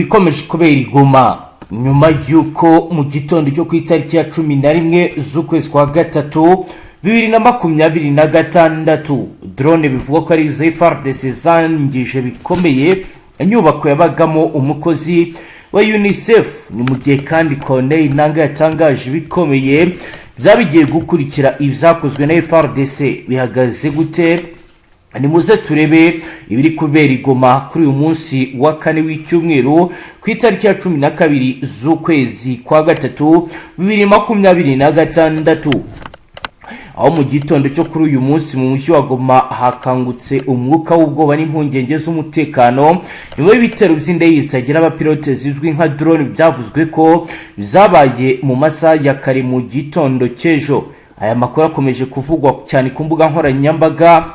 ibikomeje kubera igoma nyuma yuko mu gitondo cyo ku itariki ya 11 z'ukwezi kwa gatatu 2026 drone bivuga ko ari FARDC zangije bikomeye inyubako yabagamo umukozi wa UNICEF. Ni mu gihe kandi Corneille Nangaa yatangaje bikomeye byabigiye gukurikira ibyakozwe na FARDC bihagaze gute. Ni muze turebe ibiri kubera igoma kuri uyu munsi wa kane w'icyumweru ku itariki ya 12 z'ukwezi kwa gatatu 2026. Aho mu gitondo cyo kuri uyu munsi mu mujyi wa Goma hakangutse umwuka w'ubwoba n'impungenge z'umutekano nyuma y'ibitero by'indege zitagira abapilote zizwi nka drone byavuzwe ko bizabaye mu masaha ya kare mu gitondo cy'ejo. Aya makuru akomeje kuvugwa cyane ku mbuga nkoranyambaga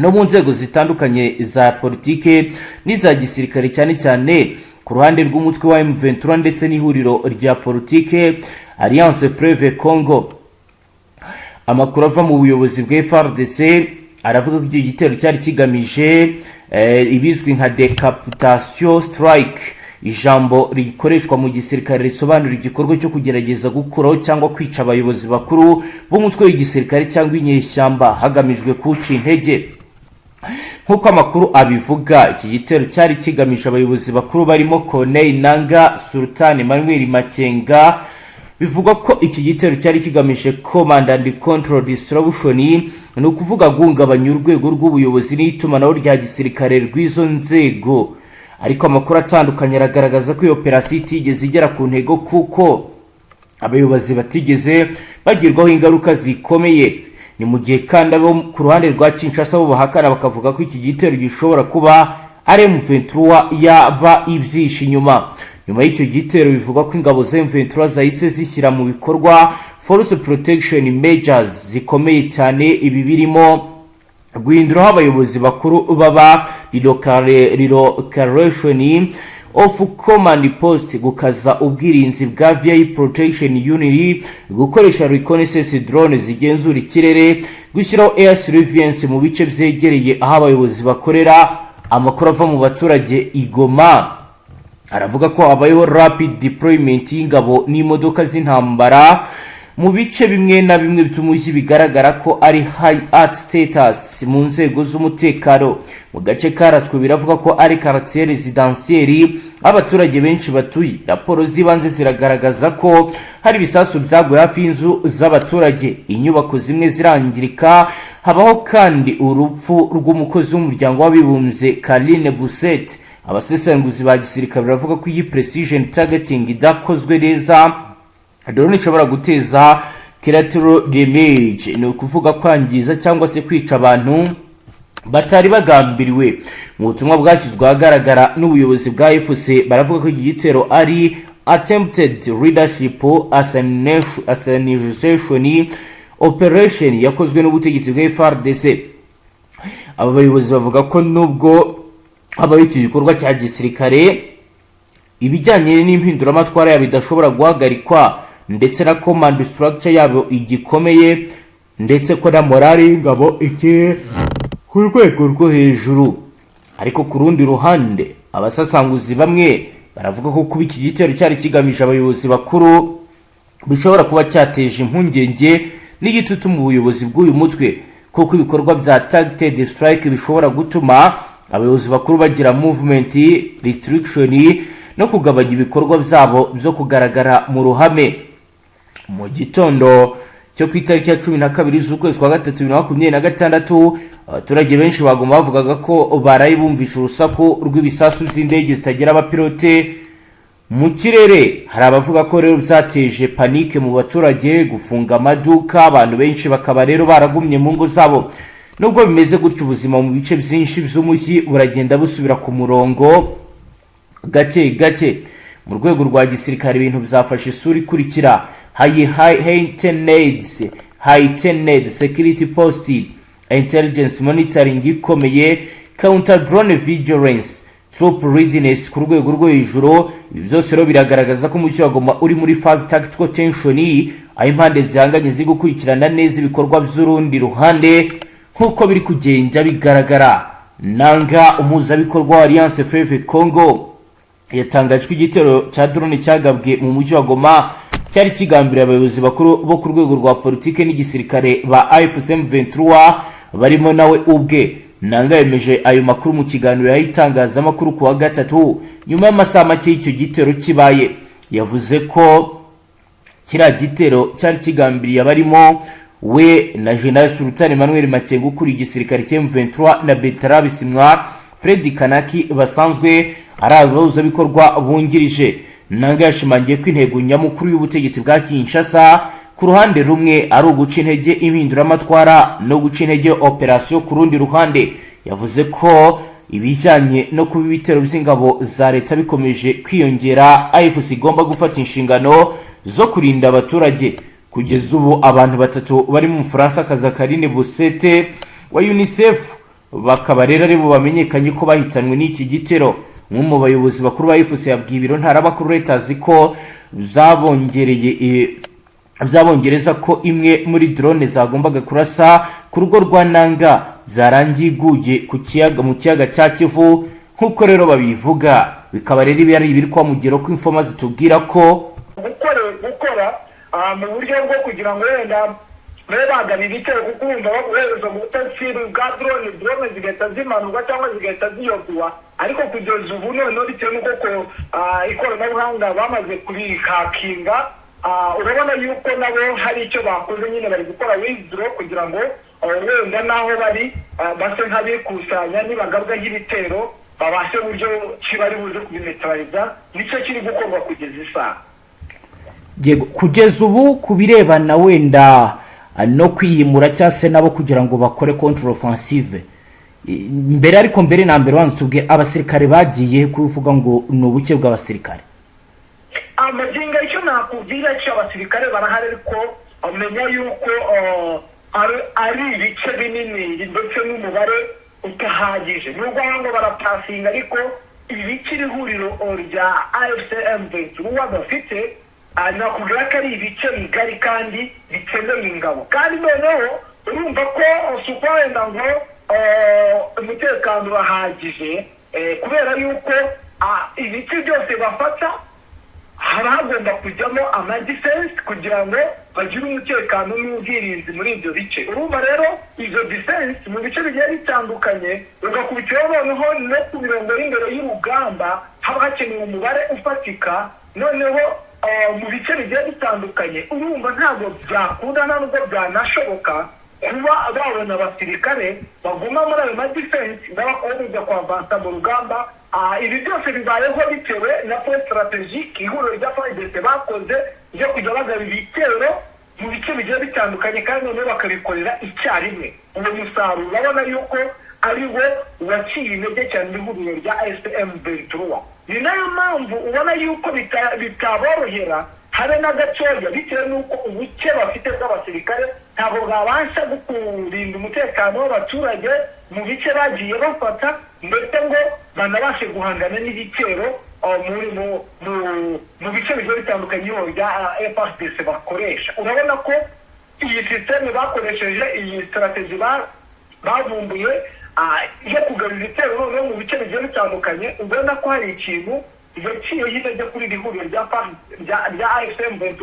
no mu nzego zitandukanye za politike n'iza gisirikare, cyane cyane ku ruhande rw'umutwe wa M23 ndetse n'ihuriro rya politike Alliance Fleuve Congo. Amakuru ava mu buyobozi bwa FARDC aravuga ko icyo gitero cyari kigamije ibizwi nka decapitation strike, ijambo rikoreshwa mu gisirikare risobanura igikorwa cyo kugerageza gukuraho cyangwa kwica abayobozi bakuru b'umutwe w'igisirikare cyangwa inyeshyamba hagamijwe kuca intege. Nkuko amakuru abivuga, iki gitero cyari kigamije abayobozi bakuru barimo Corneille Nangaa, Sultan Emmanuel Makenga. Bivuga ko iki gitero cyari kigamije command and control distribution, ni ukuvuga guhungabanya urwego rw'ubuyobozi n'itumanaho rya gisirikare rw'izo nzego. Ariko amakuru atandukanye aragaragaza ko iyo operasiyo itigeze igera ku ntego kuko abayobozi batigeze bagirwaho ingaruka zikomeye. Ni mu gihe kandi abo ku ruhande rwa Kinshasa bo bahakana bakavuga ko iki gitero gishobora kuba ari M23 yaba ibyishe inyuma. Nyuma y'icyo gitero bivuga ko ingabo za M23 zahise zishyira mu bikorwa force protection measures zikomeye cyane. Ibi birimo guhinduraho abayobozi bakuru baba relocation of command post, gukaza ubwirinzi bwa VI protection unit, gukoresha reconnaissance drone zigenzura ikirere, gushyiraho air surveillance mu bice byegereye aho abayobozi bakorera. Amakuru ava mu baturage igoma aravuga ko habayeho rapid deployment y'ingabo n'imodoka z'intambara mu bice bimwe na bimwe by'umujyi, bigaragara ko ari high alert status mu nzego z'umutekano. Mu gace karaswe biravuga ko ari quartier residentiel abaturage benshi batuye. Raporo zibanze ziragaragaza ko hari ibisasu byaguye hafi y'inzu z'abaturage, inyubako zimwe zirangirika. Habaho kandi urupfu rw'umukozi w'umuryango w'abibumbye Karine Busset. Abasesenguzi ba gisirikare baravuga ko iyi precision targeting idakozwe neza drone ishobora guteza collateral damage, ni ukuvuga kwangiza cyangwa se kwica abantu batari bagambiriwe. Mu butumwa bwashyizwe ahagaragara n'ubuyobozi bwa FC baravuga ko iki gitero ari attempted leadership assassination operation yakozwe n'ubutegetsi bwa FARDC. Aba bayobozi bavuga ko nubwo habaye iki gikorwa cya gisirikare, ibijyanye n'impinduramatwara yabo bidashobora guhagarikwa ndetse na command structure yabo igikomeye, ndetse ko na morale y'ingabo iki ku rwego rwo hejuru. Ariko ku rundi ruhande abasasanguzi bamwe baravuga ko kuba iki gitero cyari kigamije abayobozi bakuru bishobora kuba cyateje impungenge n'igitutu mu buyobozi bw'uyu mutwe, kuko ibikorwa bya targeted strike bishobora gutuma abayobozi bakuru bagira movement restriction no kugabanya ibikorwa byabo byo kugaragara mu ruhame. Mu gitondo cyo ku itariki ya 12 z'ukwezi kwa gatatu 2026 abaturage benshi bagomba bavugaga ko baraye bumvisha urusaku rw'ibisasu by'indege zitagira abapilote mu kirere. Hari abavuga ko rero byateje panike mu baturage, gufunga amaduka, abantu benshi bakaba rero baragumye mu ngo zabo. Nubwo bimeze gutyo, ubuzima mu bice byinshi by'umujyi buragenda busubira ku murongo gake gake. Mu rwego rwa gisirikare ibintu byafashe isura ikurikira: heightened security post, intelligence monitoring ikomeye, counter drone vigilance, troop readiness ku rwego rwo hejuru. Ibi byose rero biragaragaza ko umujyi wa Goma uri muri phase tactical tension, aho impande zihanganye ziri gukurikirana neza ibikorwa by'urundi ruhande nkuko biri kugenda bigaragara. Nangaa, umuzabikorwa wa Alliance Fleuve Congo, yatangaje ko igitero cya drone cyagabwe mu mujyi wa Goma cyari kigambiriye abayobozi bakuru bo ku rwego rwa politike n'igisirikare ba AFC M23 barimo nawe ubwe. Nanga yemeje ayo makuru mu kiganiro yahitangazamakuru ku wa gatatu nyuma y'amasaha make y'icyo gitero kibaye. Yavuze ko kiriya gitero cyari kigambiriye abarimo we na General Sultan Emmanuel Makenga ukuriye igisirikare cya M23 na Bertrand Bisimwa Fred Kanaki basanzwe ari abahuzabikorwa bungirije. Nanga yashimangiye ko intego nyamukuru y'ubutegetsi bwa Kinshasa ku ruhande rumwe ari uguca intege impinduramatwara no guca intege operasiyo ku rundi ruhande. Yavuze ko ibijyanye no kuba ibitero by'ingabo za leta bikomeje kwiyongera, AFC igomba gufata inshingano zo kurinda abaturage. Kugeza ubu abantu batatu bari mu Faransa Karine Bosete wa UNICEF bakaba rero ari bo bamenyekanye ko bahitanwe n'iki gitero. Umwe mu bayobozi bakuru ba AFC yabwiye ibiro ntaramakuru Reuters ko byabongereza ko imwe muri drone zagombaga kurasa ku rugo rwa Nanga zarangiye iguye mu kiyaga cya Kivu nk'uko rero babivuga. Bikaba rero biri kwa mugero ko infoma zitubwira ko gukora mu buryo bwo kugira ngo wenda bagana ibitero kuko wumva baguhereza mu butasi bwa drone zigahita zimanurwa cyangwa zigahita ziyogwa. Ariko kugeza ubu noneho bitewe n'uko ikoranabuhanga bamaze kurikakinga, urabona yuko nabo hari icyo bakoze, nyine bari gukora withdraw kugira ngo wenda naho bari base nk'abikusanya nibagabwa y'ibitero babashe uburyo kibari buze kubimetraliza. Nicyo kiri gukorwa kugeza isaha. Kugeza ubu kubirebana wenda no kwiyimura cyase nabo kugira ngo bakore contre offensive mbere, ariko mbere na mbere wansubwe abasirikare bagiye kuvuga ngo nubuke bw'abasirikare. Amaginga icyo nakubwira cyo abasirikare barahari, ariko amenya yuko ari ibice binini ndetse n'umubare utahagije. Nubwo ngo barapasinga, ariko ibikiri ihuriro rya AFC M23 bafite nakubwira ko ari ibice bigari kandi bikeneye ingabo. Kandi noneho urumva ko supa wenda ngo umutekano urahagije, kubera yuko ibice byose bafata haba hagomba kujyamo amadefense kugira ngo bagire umutekano n'ubwirinzi muri ibyo bice. Urumva rero izo defense mu bice bigiye bitandukanye, ugakubitiraho noneho no ku mirongo y'imbere y'urugamba haba hakenewe umubare ufatika. Noneho mu bice bigiye bitandukanye urumva ntabwo byakunda nubwo byanashoboka kuba babona abasirikare baguma muri ayo madefense n'abakomeza kwavansa mu rugamba. Ibi byose bibayeho bitewe na point strategique ihuriro rya FARDC bakoze ryo kujya bagaba ibitero mu bice bigiye bitandukanye kandi noneho bakabikorera icyarimwe. Uwo musaruro urabona yuko ari wo waciye intege cyane ihuriro rya M23. Ni nayo mpamvu ubona yuko bitaborohera habe na gatoya, bitewe n'uko ubuke bafite bw'abasirikare ntabwo bwabasha kurinda umutekano w'abaturage mu bice bagiye bafata, ndetse ngo banabashe guhangana n'ibitero mu bice bigiye bitandukanye bya FARDC bakoresha. Urabona ko iyi systeme bakoresheje, iyi strategy bavumbuye yo kugarura ibitero noneho mu bice bigiye bitandukanye, ubona ko hari ikintu yaciye intege kuri iri huriro rya AFC M23,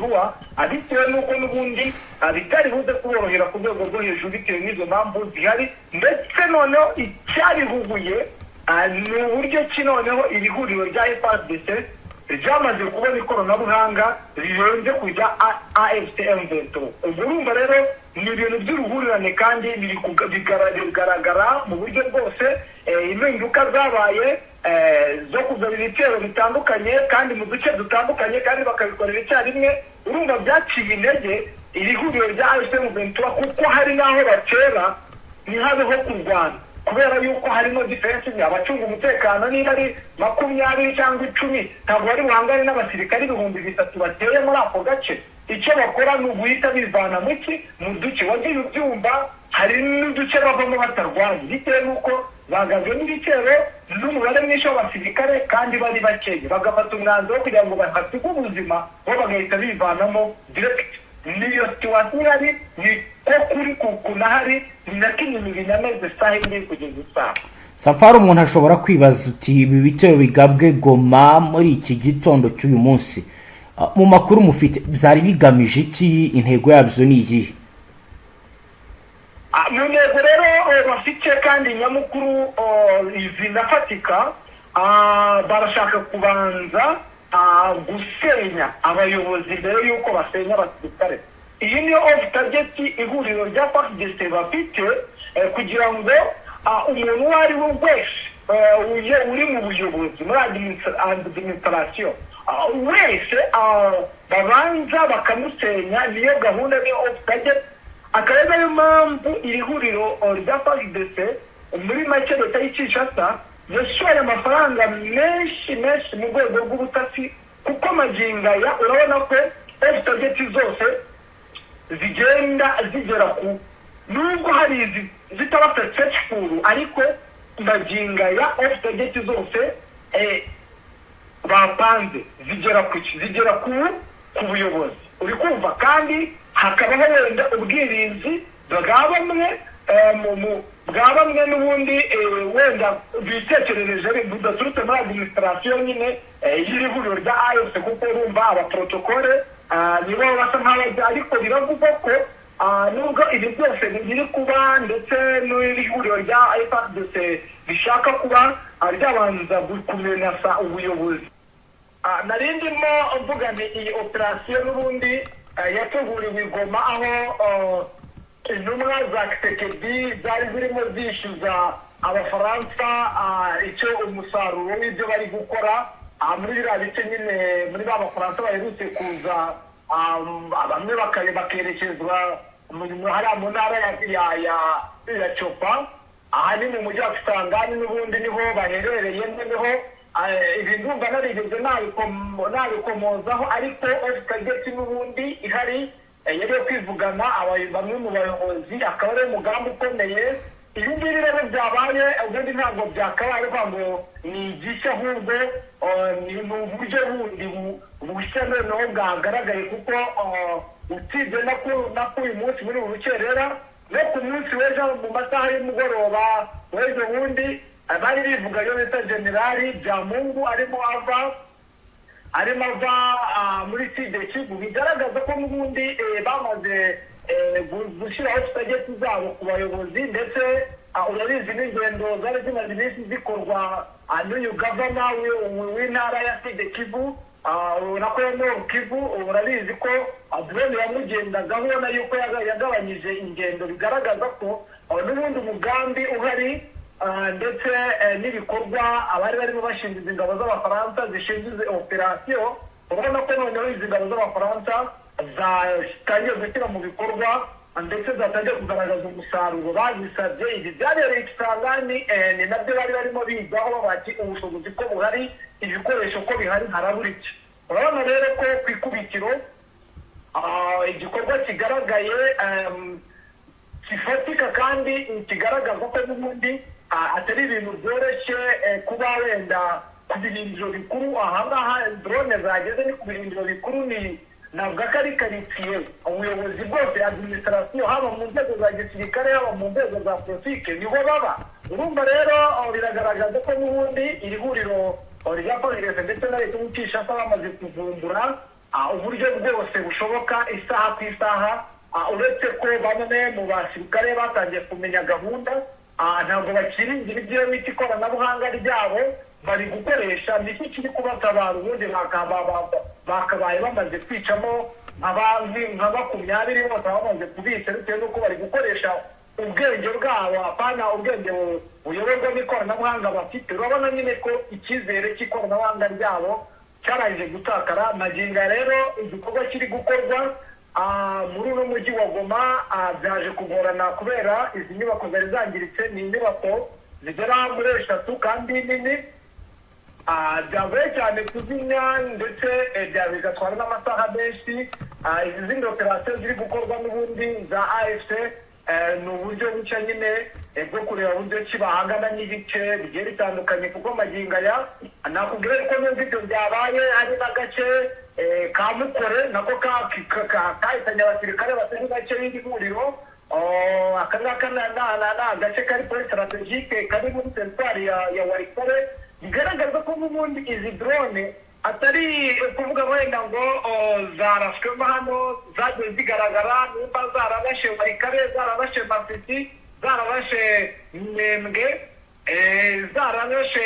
bitewe n'uko n'ubundi bitari buze kuborohera ku rwego rwo hejuru bitewe n'izo mpamvu zihari. Ndetse noneho icyarihuguye ni uburyo ki noneho iri huriro rya FARDC ryamaze kubona ikoranabuhanga rirenze kujya AFC M23. Ubwo urumva rero ni ibintu by'uruhurirane kandi bigaragara mu buryo bwose. Impinduka zabaye zo kugaba ibitero bitandukanye kandi mu duce dutandukanye kandi bakabikorera icyarimwe. Urumva byaciye intege iri huriro rya AFC M23, kuko hari n'aho batera ntihabeho kurwana, kubera yuko harimo defense abacunga umutekano niba ari 20 cyangwa 10 ntabwo bari buhangane n'abasirikari 3,000 bateye muri ako gace. Icyo bakora ni uguhita bivana mu duce wagiye ubyumva, hari n'uduce bavamo batarwanye bitewe n'uko bagazwe n'ibitero n'umubare mwinshi w'abasirikare kandi bari bakeye, bagafata umwanzuro kugira ngo bafatike ubuzima bo bagahita bivanamo direct. Niyo situwasiyo ihari, ni ko kuri kukunahari, ni na kinini binameze saha imwe kugeza isaha. Safari, umuntu ashobora kwibaza uti ibi bitero bigabwe Goma muri iki gitondo cy'uyu munsi, mu makuru mufite byari bigamije iki? Intego yabyo ni iyihe? mu ntego rero bafite kandi nyamukuru zinafatika, barashaka kubanza gusenya abayobozi mbere y'uko basenya abasirikare. Iyi niyo target ihuriro rya FARDC bafite, kugira ngo umuntu uwo ari we wese uri mu buyobozi muri administration wese babanza bakamusenya. Niyo gahunda, niyo target. Akaba ariyo mpamvu iri huriro rya FARDC muri make leta y'Kinshasa yashoye amafaranga menshi mu rwego rw'ubutasi, kuko magingo aya urabona ko target zose zigenda zigera ku, nubwo hari zitaba successful, ariko magingo aya target zose bapanze zigera ku buyobozi, uri kumva. Kandi hakabaho wenda ubwirinzi bwa bamwe n'ubundi wenda bitekerereje budaturutse muri administration nyine y'iri huriro rya AFC, kuko urumva abaprotokole nibo basa nk'abajya, ariko biravugwa ko nubwo ibi byose biri kuba ndetse n'iri huriro rya FARDC bishaka kuba ryabanza kumenasa ubuyobozi. Narindimo mvuga ni iyi operation n'ubundi yateguriwe i Goma, aho intumwa za Kisekedi zari zirimo zishyuza abafaransa icyo umusaruro w'ibyo bari gukora muri biriya bice nyine, muri ba bafaransa baherutse kuza, bamwe bakerekezwa hariya mu ntara ya Chopa, aha ni mu mujyi wa Kisangani n'ubundi niho baherereye. Noneho ibi ndumva narigeze nabikomozaho, ariko target n'ubundi ihari yari yo kwivugana bamwe mu bayobozi, akaba ari umugambi ukomeye. Ibi ngibi rero byabaye ubundi ntabwo byakabaye ngo ni igishya, ahubwo ni uburyo bundi bushya noneho bwagaragaye, kuko usibye no uyu munsi muri ubu rukerera, no ku munsi w'ejo mu masaha y'umugoroba w'ejo bundi bari bivuga yo bita generali Byamungu arimo ava muri Kivu, bigaragaza ko n'ubundi bamaze gushyiraho target zabo ku bayobozi. Ndetse urabizi n'ingendo zari zimaze iminsi zikorwa n'uyu gavana w'intara ya Kivu, nako Nord Kivu. Urabizi ko drone yamugendaga, ubona yuko yagabanyije ingendo, bigaragaza ko n'ubundi umugambi uhari, ndetse n'ibikorwa abari barimo bashinze ingabo z'abafaransa zishinzwe operation. Urabona ko noneho izi ngabo z'abafaransa zatangiye gushyira mu bikorwa, ndetse zatangiye kugaragaza umusaruro bazisabye. Ibi byabereye Kisangani, ni nabyo bari barimo bigaho bati ubushobozi ko buhari, ibikoresho ko bihari, harabura iki. Urabona rero ko ku ikubitiro igikorwa kigaragaye kifatika, kandi kigaragaza ko n'ubundi atari ibintu byoroshye kuba wenda ku birindiro bikuru. Ahangaha drone zageze ni ku birindiro bikuru, ni navuga ko ari karitsiye ubuyobozi bwose, administration, haba mu nzego za gisirikare, haba mu nzego za politike, niho baba. Urumva rero biragaragaza ko n'ubundi iri huriro rya FARDC ndetse na leta y'Kinshasa bamaze kuvumbura uburyo bwose bushoboka isaha ku isaha, uretse ko bamwe mu basirikare batangiye kumenya gahunda, ntabwo bakiringira ibyo bita ikoranabuhanga ryabo, bari gukoresha niki kiri kubatabara. Ubundi bakabaye bamaze kwicamo nka 20 bose bamaze kubica, bitewe n'uko bari gukoresha ubwenge bwabo, apana ubwenge buyoborwa n'ikoranabuhanga bafite. Urabona nyine ko icyizere cy'ikoranabuhanga ryabo cyarangije gutakara. Magingo rero igikorwa kiri gukorwa muri uno mujyi wa Goma byaje kugorana, kubera izi nyubako zari zangiritse. Ni inyubako zigera muri 3 kandi nini, byagoye cyane kuzimya, ndetse bigatwara n'amasaha menshi. Izi zindi operasiyo ziri gukorwa n'ubundi za AFC ni uburyo bucya nyine bwo kureba uburyo ki bahangana n'ibice bigiye bitandukanye, kuko magingo aya nakubwira ko n'ubwo ibyo byabaye hari n'agace ka Mukore nako kahitanye abasirikare batari bake b'iri huriro, aka ngaka ni agace kari kuri strategike kari muri teritwari ya warikare, bigaragaza ko n'ubundi izi drone atari kuvuga wenda ngo zarashwemo hano zagiye zigaragara, nimba zarabashe warikare, zarabashe masisi, zarabashe Minembwe, zarabashe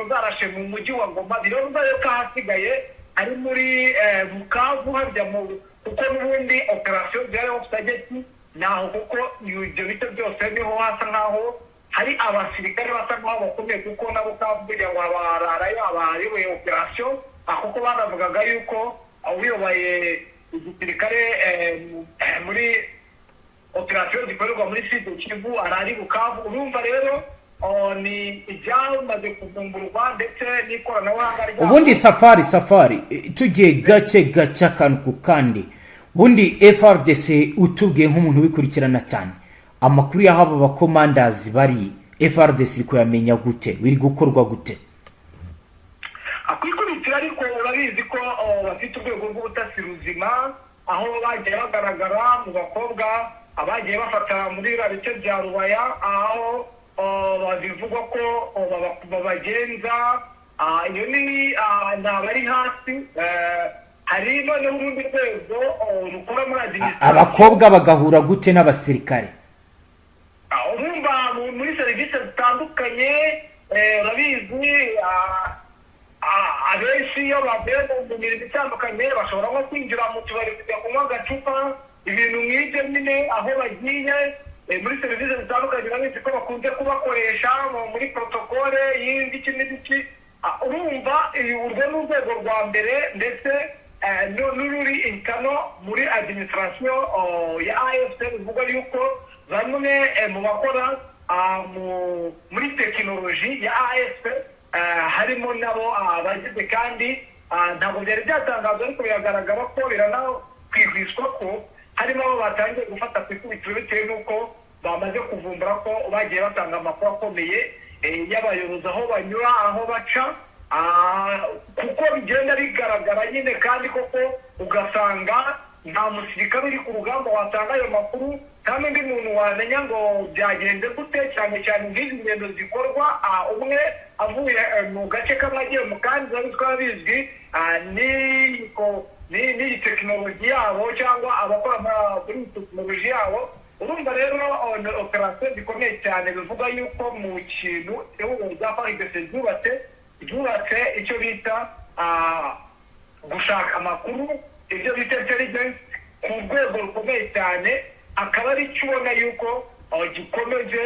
zarashe mu mujyi wa Goma, birumva yuko ahasigaye ari muri Bukavu harya kuko n'ubundi operasiyo byari ofutageti naho, kuko ibyo bice byose niho hasa nkaho hari abasirikare basa nkaho bakomeye, kuko nabo Bukavu kugira ngo abararayo abayoboye operasiyo, kuko banavugaga yuko uyoboye igisirikare muri operasiyo zikorerwa muri Sud Kivu arari Bukavu. Urumva rero ni ibyamaze kuvumburwa ndetse n'ikoranabuhanga ryabo. Ubundi safari tugiye gake akantu ku kandi, ubundi FRDC utubwiye nk'umuntu ubikurikirana cyane, amakuru y'aho aba bakomandazi bari FRDC iri kuyamenya gute, biri gukorwa gute? Akwikubitira ariko urabizi ko bafite urwego rw'ubutasi ruzima, aho bagiye bagaragara mu bakobwa abagiye bafata muri bice bya Rubaya, aho bivugwa ko babagenza, iyo ni abari hasi. Hari noneho urundi rwego rukora muri administration. Abakobwa bagahura gute n'abasirikare? Urumva muri serivisi zitandukanye, urabizi abenshi iyo bavuye mu mirimo itandukanye bashobora nko kwinjira mu tubari kujya kunywa agacupa, ibintu nk'ibyo nyine aho bagiye muri serivisi zitandukanye. Urabizi ko bakunze kubakoresha muri protokole y'ibiki n'ibiki. Urumva urwo ni urwego rwa mbere, ndetse n'ururi intano muri administration ya AFC. bivuga yuko bamwe mu bakora muri tekinoloji ya AFC harimo nabo abagize, kandi ntabwo byari byatangazwa ariko biragaragara ko biranakwigwishwa ko harimo abo batangiye gufata ku ikubitiro bitewe n'uko bamaze kuvumbura ko bagiye batanga amakuru akomeye y'abayobozi aho banyura, aho baca, kuko bigenda bigaragara nyine, kandi koko ugasanga nta musirikare uri ku rugamba watanga ayo makuru, kandi undi muntu wamenya ngo byagenze gute, cyane cyane nk'izi ngendo zikorwa umwe avuye mu gace kamwe agiye mu kandi, biba bizwi n'iyi tekinoloji yabo cyangwa abakora muri tekinoloji yabo. Urumva rero operasiyo zikomeye cyane, bivuga yuko mu kintu ihuriro rya FARDC ryubatse icyo bita gushaka amakuru, ibyo bita intelligence ku rwego rukomeye cyane, akaba ari cyo ubona yuko gikomeje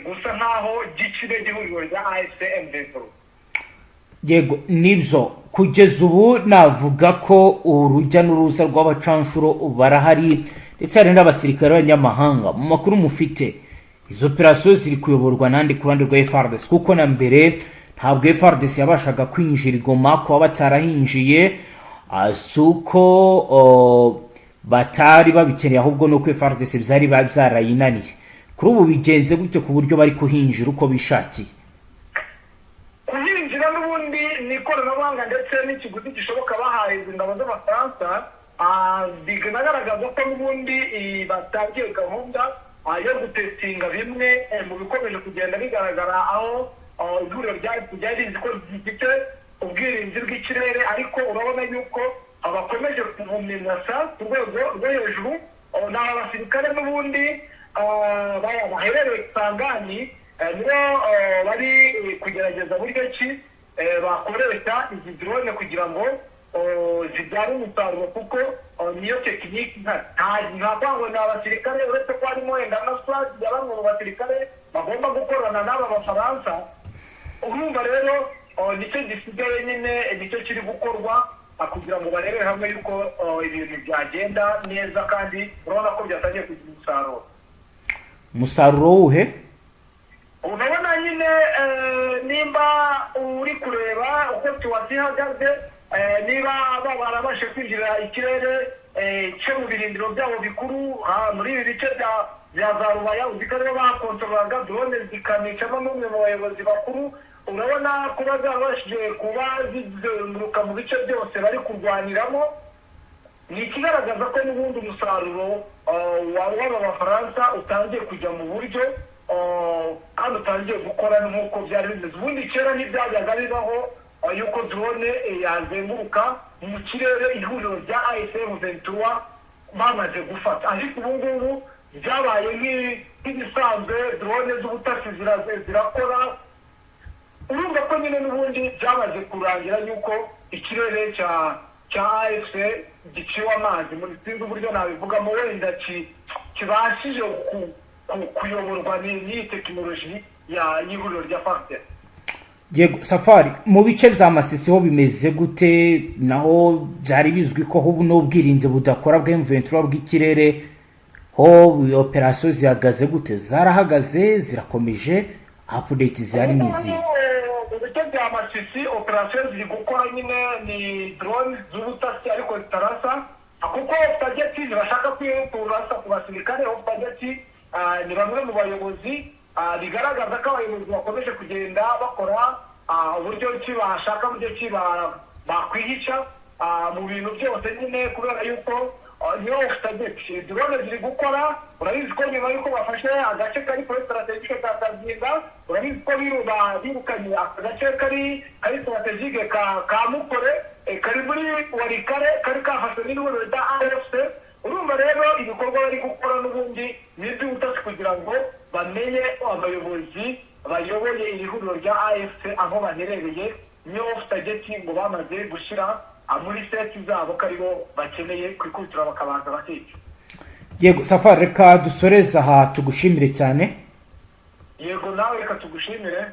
gusa nkaho gikire ihuriro rya AFC/M23. Yego nibyo, kugeza ubu navuga ko urujya n'uruza rw'abacanshuro barahari, ndetse hari n'abasirikare b'abanyamahanga. Mu makuru mufite, izo operasiyo ziri kuyoborwa nandi ku ruhande rwa FARDC? Kuko na mbere ntabwo FARDC yabashaga kwinjira i Goma, kuba batarahinjiye si uko batari babikeneye, ahubwo nuko FARDC byari byarayinaniye. Kuri ubu bigenze gute ku buryo bari kuhinjira uko bishakiye? Kuhinjira n'ubundi ni ikoranabuhanga ndetse n'ikiguzi gishoboka bahaye ingabo z'Abafaransa, binagaragaza ko n'ubundi batangiye gahunda yo gutestinga bimwe mu bikomeje kugenda bigaragara, aho ihuriro ryari rizi ko rifite ubwirinzi bw'ikirere, ariko urabona yuko bakomeje kubuminasa ku rwego rwo hejuru. Ni abasirikare n'ubundi baherereye Kisangani, nibo bari kugerageza buryo ki bakoresha izi drone kugira ngo zibyara umusaruro, kuko niyo tekiniki ntabwo ngo ni abasirikare, uretse ko harimo wenda na SWAT ya bamwe mu basirikare bagomba gukorana n'aba Bafaransa. Urumva rero nicyo gisigaye nyine, nicyo kiri gukorwa kugira ngo barebe hamwe yuko ibintu byagenda neza, kandi urabona ko byatangiye kugira umusaruro. Umusaruro wuhe? Urabona nyine nimba uri kureba uko tuwazihagaze, niba barabashe kwinjira ikirere cyo mu birindiro byabo bikuru muri ibi bice bya za Rubaya, uzikaribo bakontorolaga drone zikanicamo n'umwe mu bayobozi bakuru. Urabona kuba zabashije kuba zizenguruka mu bice byose bari kurwaniramo, ni ikigaragaza ko n'ubundi umusaruro w'aba bafaransa utangiye kujya mu buryo kandi utangiye gukora nk'uko byari bimeze. Ubundi kera ntibyajyaga bibaho yuko drone yazenguruka mu kirere ihuriro rya AFC M23 bamaze gufata, ariko ubu ngubu byabaye nk'ibisanzwe, drone z'ubutasi zirakora. Urumva ko nyine n'ubundi byamaze kurangira yuko ikirere cya AFC giciwe amazi, muri sinzi uburyo nabivugamo, wenda kibashije kuyoborwa n'iyi tekinoloji y'ihuriro rya FARDC. Yego Safari, mu bice bya Masisi ho bimeze gute? Naho byari bizwi ko ho n'ubwirinzi budakora bwa M23 bw'ikirere, ho operasiyo zihagaze gute? Zarahagaze, zirakomeje, update zihari n'izi? Mu bice bya Masisi operasiyo ziri gukora nyine ni drone z'ubutasi ariko zitarasa, kuko target bashaka kurasa ku basirikare. Target ni bamwe mu bayobozi bigaragaza ko abayobozi bakomeje kugenda bakora uburyo ki bashaka buryo ki bakwihica mu bintu byose nyine, kubera yuko niyo target drone ziri gukora. Urabizi ko nyuma yuko bafashe agace kari kuri strategique ka Kazinga, urabizi ko birukanye agace kari strategique ka Mukore, kari muri Warikare, kari kafashwe n'ihuriro rya AFC. Urumva rero ibikorwa bari gukora n'ubundi ni iby'ubutasi kugira ngo bamenye abayobozi bayoboye ihuriro rya AFC aho baherereye. Niyo target ngo bamaze gushyira muri seti zabo ko aribo bakeneye kwikubitira bakabanza bakica. Yego Safari, reka dusoreze aha, tugushimire cyane. Yego nawe reka tugushimire.